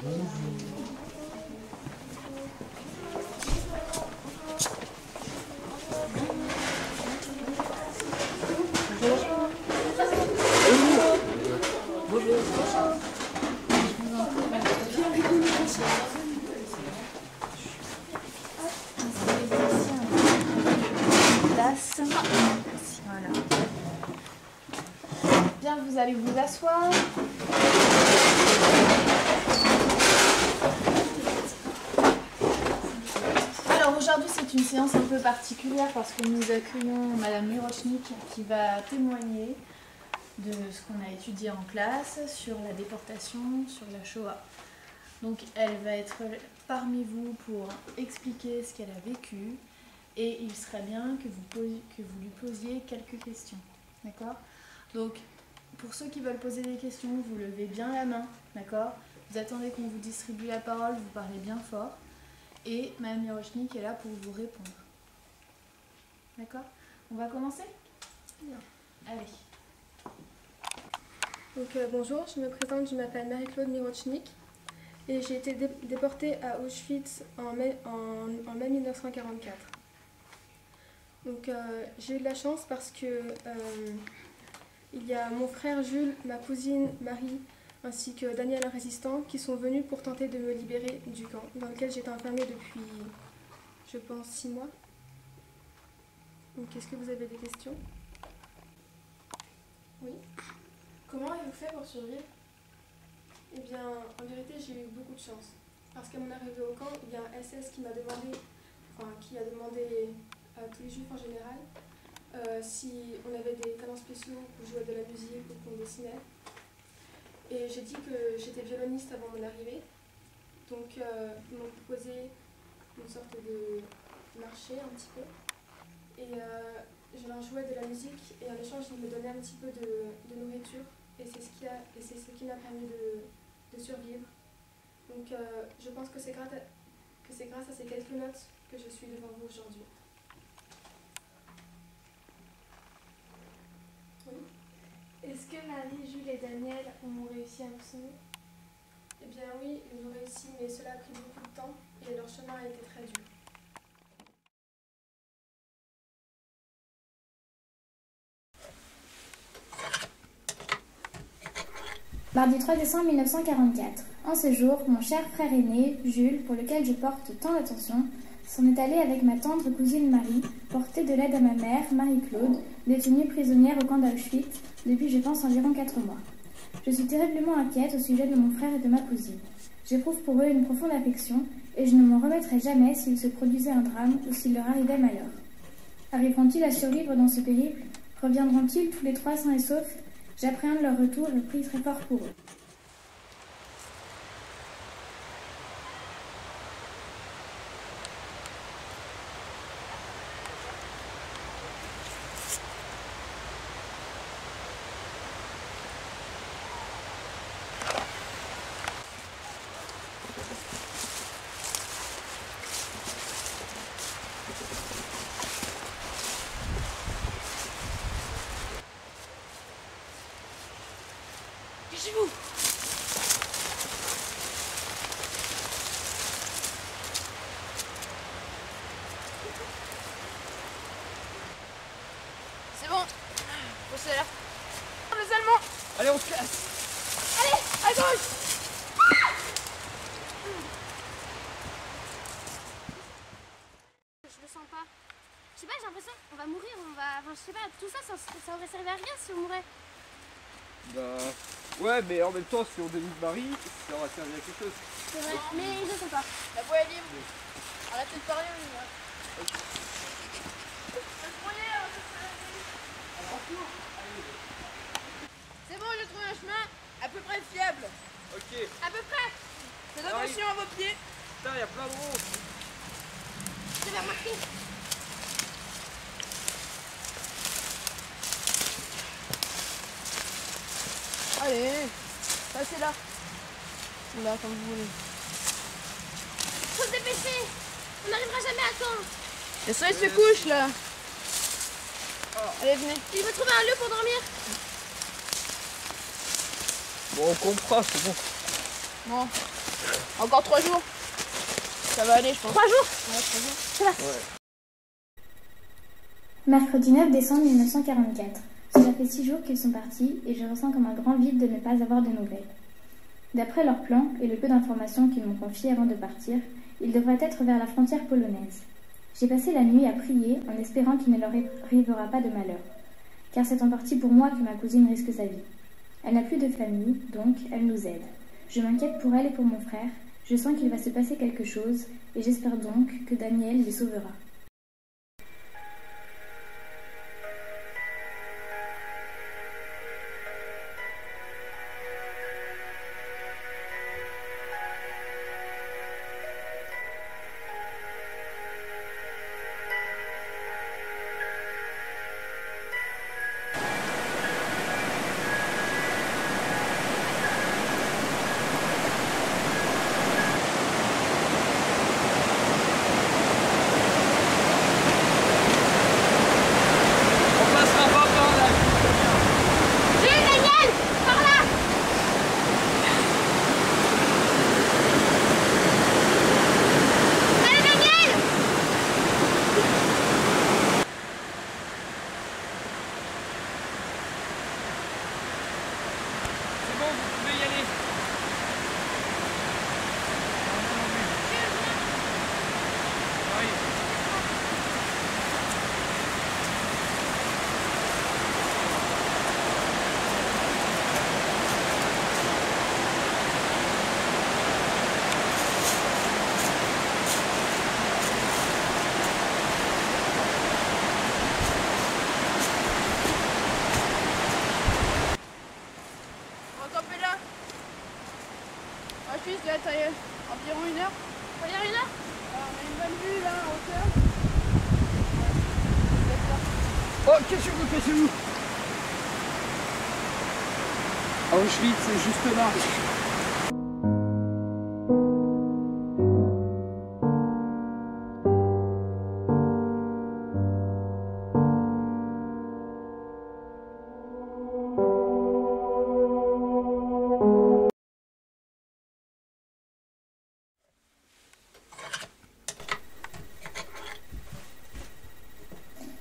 Voilà. Bien, vous allez vous asseoir. Alors aujourd'hui c'est une séance un peu particulière parce que nous accueillons Madame Mirochnik qui va témoigner de ce qu'on a étudié en classe sur la déportation, sur la Shoah. Donc elle va être parmi vous pour expliquer ce qu'elle a vécu et il serait bien que vous lui posiez quelques questions. D'accord? Donc pour ceux qui veulent poser des questions, vous levez bien la main. D'accord? Vous attendez qu'on vous distribue la parole, vous parlez bien fort. Et Mme Mirochnik est là pour vous répondre. D'accord? On va commencer? Bien. Allez. Donc, bonjour, je me présente, je m'appelle Marie-Claude Mirochnik et j'ai été déportée à Auschwitz en mai 1944. Donc j'ai eu de la chance parce que il y a mon frère Jules, ma cousine Marie ainsi que Daniel un résistant qui sont venus pour tenter de me libérer du camp dans lequel j'étais enfermée depuis, je pense, 6 mois. Donc est-ce que vous avez des questions? Oui. Comment avez-vous fait pour survivre? Eh bien, en vérité, j'ai eu beaucoup de chance. Parce qu'à mon arrivée au camp, il y a un SS qui a demandé à tous les juifs en général si on avait des talents spéciaux pour jouer de la musique ou qu'on dessinait. Et j'ai dit que j'étais violoniste avant mon arrivée. Donc, ils m'ont proposé une sorte de marché un petit peu. Et je leur jouais de la musique et en échange, ils me donnaient un petit peu de nourriture. Et c'est ce qui m'a permis de survivre. Donc je pense que c'est grâce à ces quelques notes que je suis devant vous aujourd'hui. Oui. Est-ce que Marie, Jules et Daniel ont réussi à vous sauver? Eh bien oui, ils ont réussi, mais cela a pris beaucoup de temps et leur chemin a été très dur. Mardi 3 décembre 1944. En ce jour, mon cher frère aîné, Jules, pour lequel je porte tant d'attention, s'en est allé avec ma tendre cousine Marie, porter de l'aide à ma mère, Marie-Claude, détenue prisonnière au camp d'Auschwitz depuis, je pense, environ 4 mois. Je suis terriblement inquiète au sujet de mon frère et de ma cousine. J'éprouve pour eux une profonde affection et je ne m'en remettrai jamais s'il se produisait un drame ou s'il leur arrivait malheur. Arriveront-ils à survivre dans ce périple? Reviendront-ils tous les 3 sains et saufs? J'appréhende leur retour et prie très fort pour eux. Cachez-vous! C'est bon! Poussez là! Les Allemands! Allez, on se casse! Allez! À gauche! Je le sens pas. Je sais pas, j'ai l'impression qu'on va mourir, Enfin, je sais pas, tout ça, ça aurait servi à rien si on mourait. Bah... Ouais, mais en même temps, si on délivre Marie, ça aura servi à quelque chose. C'est vrai, mais je sais pas. La voie est libre. Arrêtez de parler, on y va. C'est bon, j'ai trouvé un chemin à peu près fiable. Ok. À peu près. Faites attention à vos pieds. Putain, il y a plein de ronds. Je vais remarquer. Allez, passez là. Là, comme vous voulez. Faut se dépêcher. On n'arrivera jamais à temps. Le soleil se couche là. Allez, venez. Il veut trouver un lieu pour dormir. Bon, on comprend, c'est bon. Bon. Encore 3 jours. Ça va aller, je pense. 3 jours? Ouais, 3 jours. Ça va. Ouais. Mercredi 9 décembre 1944. Cela fait 6 jours qu'ils sont partis et je ressens comme un grand vide de ne pas avoir de nouvelles. D'après leur plan et le peu d'informations qu'ils m'ont confiées avant de partir, ils devraient être vers la frontière polonaise. J'ai passé la nuit à prier en espérant qu'il ne leur arrivera pas de malheur, car c'est en partie pour moi que ma cousine risque sa vie. Elle n'a plus de famille, donc elle nous aide. Je m'inquiète pour elle et pour mon frère, je sens qu'il va se passer quelque chose et j'espère donc que Daniel les sauvera. Juste là, t'as environ 1 heure. Environ 1 heure? Alors, on a une bonne vue là en hauteur. Oh, cachez-vous. Auschwitz, c'est juste là.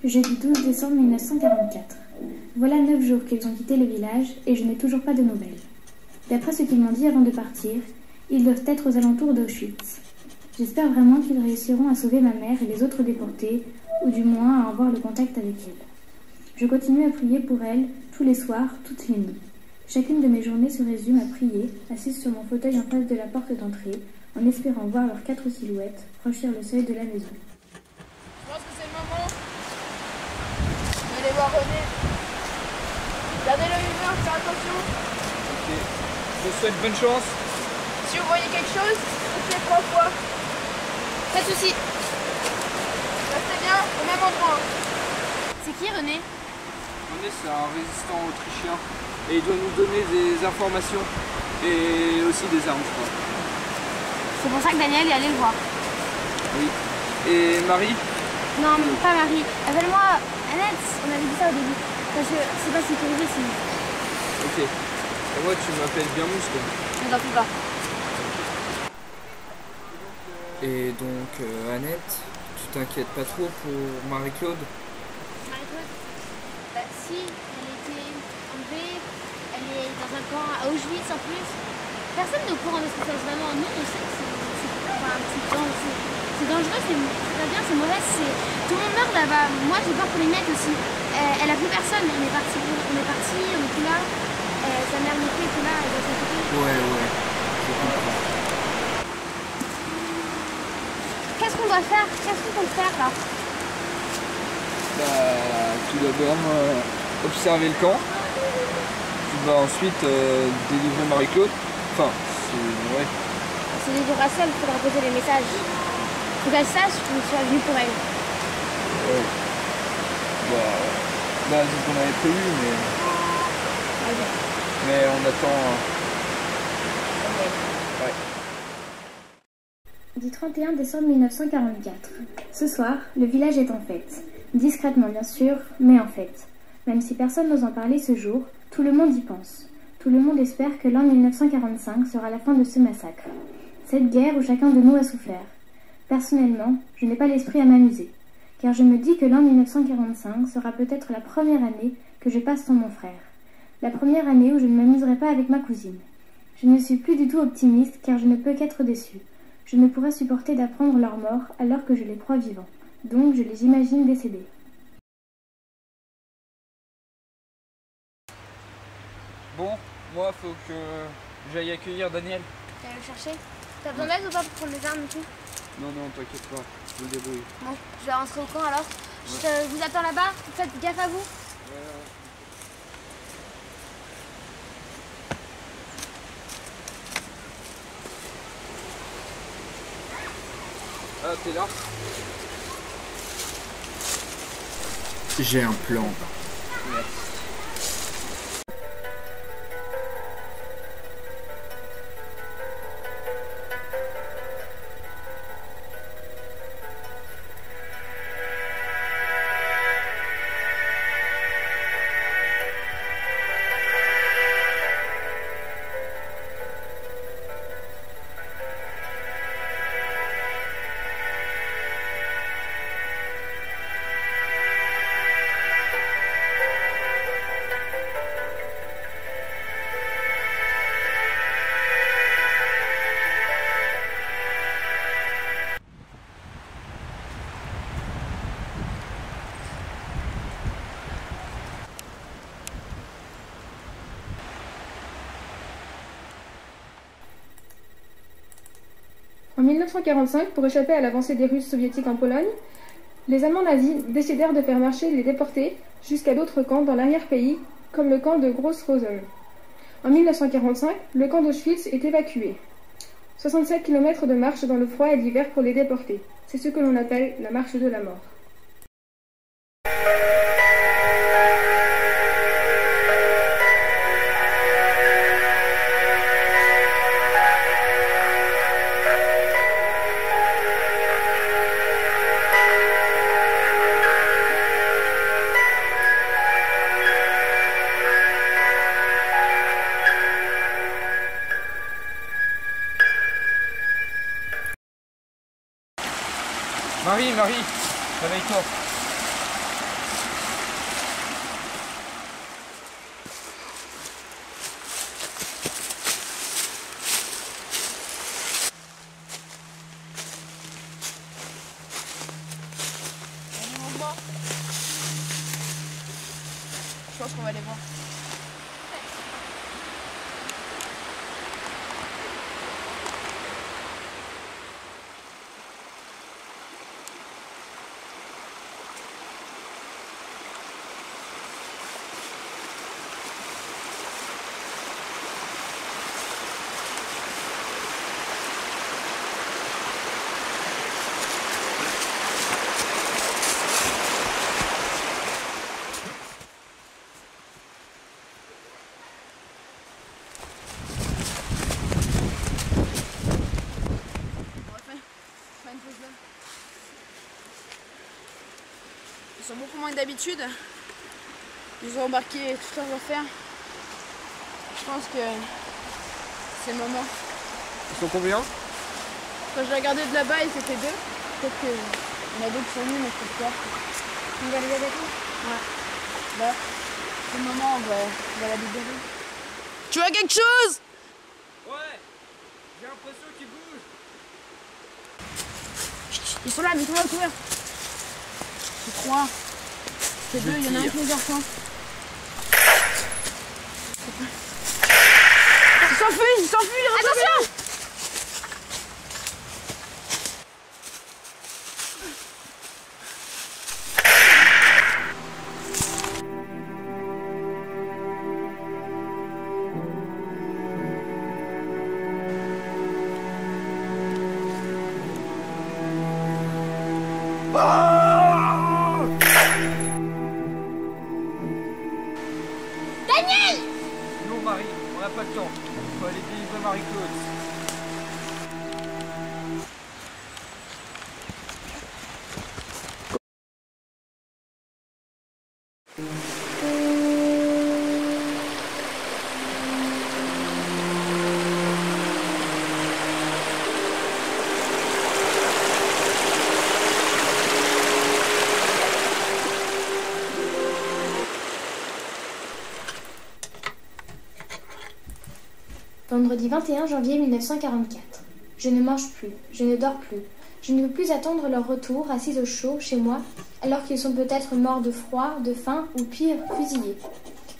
Jeudi 12 décembre 1944. Voilà 9 jours qu'ils ont quitté le village et je n'ai toujours pas de nouvelles. D'après ce qu'ils m'ont dit avant de partir, ils doivent être aux alentours d'Auschwitz. J'espère vraiment qu'ils réussiront à sauver ma mère et les autres déportés, ou du moins à avoir le contact avec elles. Je continue à prier pour elles tous les soirs, toutes les nuits. Chacune de mes journées se résume à prier, assise sur mon fauteuil en face de la porte d'entrée, en espérant voir leurs 4 silhouettes franchir le seuil de la maison. Je pense que c'est le moment d'aller voir René. Gardez l'œil ouvert, faire attention. Ok. Je vous souhaite bonne chance. Si vous voyez quelque chose, faites 3 fois. Pas de soucis. Restez bien au même endroit. C'est qui René? René, c'est un résistant autrichien. Et il doit nous donner des informations. Et aussi des armes, je crois. C'est pour ça que Daniel est allé le voir. Oui. Et Marie? Non, pas Marie. Appelle-moi Annette. On avait dit ça au début. Parce que c'est pas sécurisé sinon. Ok. Et moi, tu m'appelles bien Mousse, quoi. Ne t'en fais pas. Et donc, Annette, tu t'inquiètes pas trop pour Marie-Claude? Marie-Claude? Bah si, elle était enlevée. Elle est dans un camp à Auschwitz en plus. Personne n'est au courant de ce qui se passe vraiment. Nous, on sait que c'est dangereux, c'est pas bien, c'est mauvais. Tout le monde meurt là-bas. Moi, j'ai peur pour les mecs aussi. Elle a plus personne. On est parti, on est plus là. Sa mère n'est plus là, elle doit s'occuper. Ouais, je comprends. Qu'est-ce qu'on doit faire? Qu'est-ce qu'on peut faire là? Bah, tout d'abord, observer le camp. Puis bah, ensuite, délivrer Marie-Claude. Enfin, c'est... ouais. C'est des jours à seul, il faudra poser les messages. Faut qu'elle sache qu'on soit venu pour elle. Ouais. Bah, c'est ce qu'on avait prévu, mais... Okay. Mais on attend... Ouais. Du 31 décembre 1944. Ce soir, le village est en fête. Discrètement bien sûr, mais en fête. Même si personne n'ose en parler ce jour, tout le monde y pense. Tout le monde espère que l'an 1945 sera la fin de ce massacre. cette guerre où chacun de nous a souffert. Personnellement, je n'ai pas l'esprit à m'amuser, car je me dis que l'an 1945 sera peut-être la première année que je passe sans mon frère, la première année où je ne m'amuserai pas avec ma cousine. Je ne suis plus du tout optimiste car je ne peux qu'être déçue. Je ne pourrais supporter d'apprendre leur mort alors que je les crois vivants, donc je les imagine décédés. Bon, moi faut que j'aille accueillir Daniel. Tu vas le chercher? T'as besoin d'aide ou pas pour prendre les armes et tout? Non, non, t'inquiète pas, je me débrouille. Bon, je vais rentrer au camp alors. Je vous attends là-bas, faites gaffe à vous. Ah, t'es là? J'ai un plan. Merci. En 1945, pour échapper à l'avancée des Russes soviétiques en Pologne, les Allemands nazis décidèrent de faire marcher les déportés jusqu'à d'autres camps dans l'arrière-pays, comme le camp de Gross-Rosen. En 1945, le camp d'Auschwitz est évacué. 67 km de marche dans le froid et l'hiver pour les déportés. C'est ce que l'on appelle la marche de la mort. Marie, réveille-toi. Je pense qu'on va les voir. Ils sont beaucoup moins que d'habitude. Ils ont embarqué toutes leurs affaires. Je pense que c'est le moment. Ils sont combien? Quand je l'ai regardé de là-bas, ils étaient deux. Peut-être qu'il y en a d'autres qui sont venus, mais je sais pas. On va les avec nous? Ouais. Là, c'est le moment, on va la libérer. Tu vois quelque chose? Ouais, j'ai l'impression qu'ils bougent. Chut, ils sont là, mais ils sont là au couvert. C'est trois. C'est deux, il y en a un qui les a rejoints. Ils s'enfuient, attention! Non, Marie, on n'a pas le temps. Il faut aller délivrer Marie-Claude. Vendredi 21 janvier 1944. Je ne mange plus, je ne dors plus. Je ne peux plus attendre leur retour, assise au chaud, chez moi, alors qu'ils sont peut-être morts de froid, de faim ou pire, fusillés.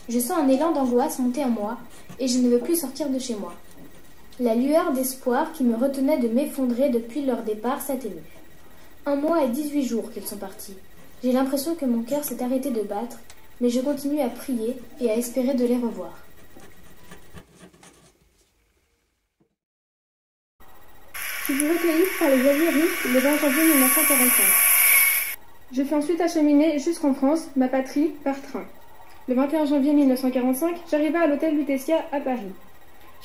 Je sens un élan d'angoisse monter en moi, et je ne veux plus sortir de chez moi. La lueur d'espoir qui me retenait de m'effondrer depuis leur départ s'atténue. 1 mois et 18 jours qu'ils sont partis. J'ai l'impression que mon cœur s'est arrêté de battre, mais je continue à prier et à espérer de les revoir. Je fus recueillie par les alliés russes le 20 janvier 1945. Je fus ensuite acheminée jusqu'en France, ma patrie, par train. Le 21 janvier 1945, j'arrivai à l'hôtel Lutetia à Paris.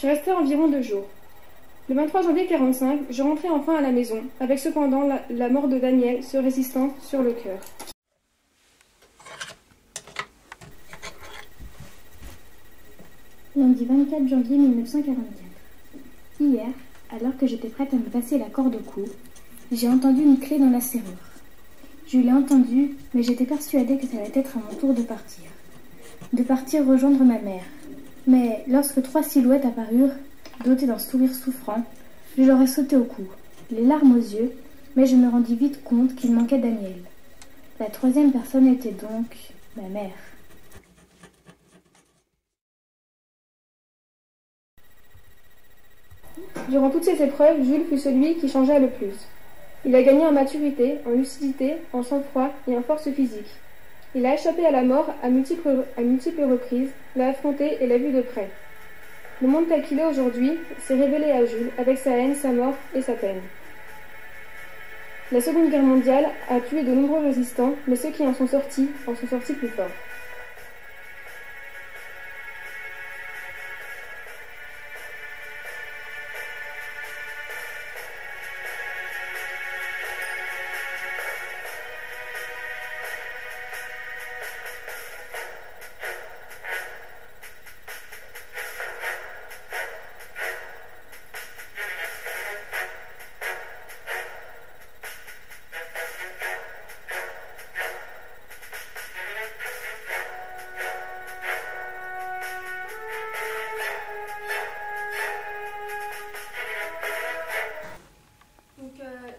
Je restai environ 2 jours. Le 23 janvier 1945, je rentrai enfin à la maison, avec cependant la mort de Daniel se résistant sur le cœur. Lundi 24 janvier 1944. Hier, alors que j'étais prête à me passer la corde au cou, j'ai entendu une clé dans la serrure. Je l'ai entendue, mais j'étais persuadée que ça allait être à mon tour de partir. De partir rejoindre ma mère. Mais lorsque 3 silhouettes apparurent, dotées d'un sourire souffrant, je leur ai sauté au cou, les larmes aux yeux, mais je me rendis vite compte qu'il manquait Daniel. La 3e personne était donc ma mère. Durant toutes ces épreuves, Jules fut celui qui changea le plus. Il a gagné en maturité, en lucidité, en sang-froid et en force physique. Il a échappé à la mort à multiples reprises, l'a affronté et l'a vu de près. Le monde tel qu'il est aujourd'hui s'est révélé à Jules avec sa haine, sa mort et sa peine. La Seconde Guerre mondiale a tué de nombreux résistants, mais ceux qui en sont sortis plus forts.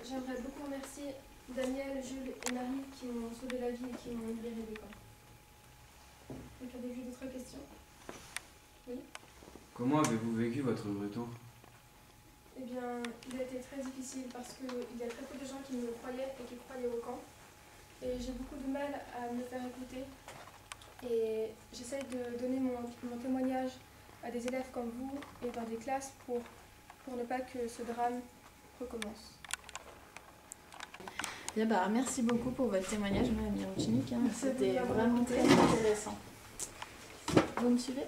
J'aimerais beaucoup remercier Daniel, Jules et Marie qui m'ont sauvé la vie et qui m'ont libéré des camps. Donc, avez-vous d'autres questions? Oui. Comment avez-vous vécu votre retour? Eh bien, il a été très difficile parce qu'il y a très peu de gens qui me croyaient et qui croyaient au camp. Et j'ai beaucoup de mal à me faire écouter. Et j'essaye de donner mon témoignage à des élèves comme vous et dans des classes pour ne pas que ce drame recommence. Bien, merci beaucoup pour votre témoignage, Madame Mirochnik. C'était vraiment très intéressant. Vous me suivez ?